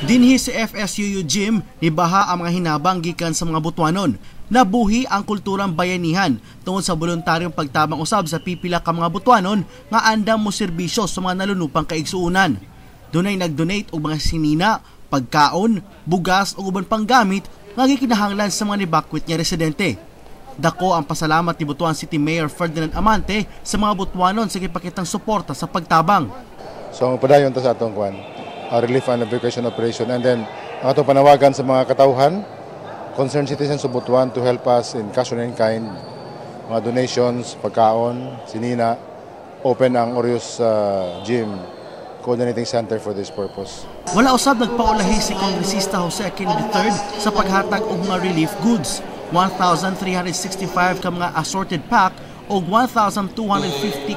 Dinhi si FSUU Gym nibaha ang mga hinabang gikan sa mga Butuanon. Nabuhi ang kulturang bayanihan tungod sa voluntaryong pagtabang usab sa pipila ka mga Butuanon nga andam mo serbisyo sa mga nalunupang kaigsuunan. Dunay nag-donate og mga sinina, pagkaon, bugas ug uban pang gamit nga gikinahanglan sa mga nibakwit nga residente. Dako ang pasalamat ni Butuan City Mayor Ferdinand Amante sa mga Butuanon sa gipakitang suporta sa pagtabang. So padayon ta sa atong kwan, relief and evacuation operation, and then ang atong panawagan sa mga katawhan, concerned citizens of Butuan to help us in cash and in kind, mga donations, pagkaon, sinina, open ang Orius Gym Coordinating Center for this purpose. Wala usab nagpaulahi si Kongresista Jose Aquino III sa paghatag og mga relief goods. 1,365 ka mga assorted pack o 1,250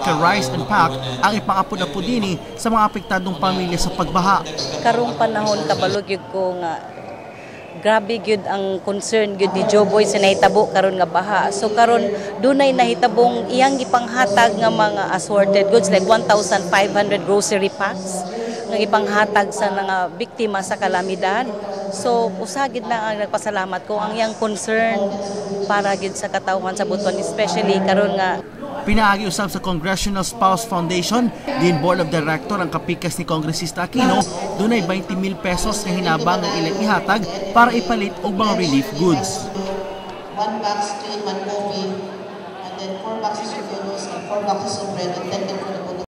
ka rice and pack ang ipangapod-apod dinhi sa mga apektadong pamilya sa pagbaha. Karong panahon kabalog yun ko nga grabe gyud ang concern gyud ni Joboy sa nahitabo karon nga baha. So karon dunay nahitabong iyang gipanghatag nga mga assorted goods like 1,500 grocery packs nga gipanghatag sa mga biktima sa kalamidad. So usagid na ang nagpasalamat ko ang iyang concern para gyud sa katawhan sa Butuan, especially karon nga pinaagi usab sa Congressional Spouse Foundation din board of director ang kapikas ni Kongresista Aquino, dunay 20,000 pesos nga hinabang ang ilang ihatag para ipalit og mga relief goods. 1 box to 1 coffee, and then 4 boxes of noodles and 4 boxes of bread and 10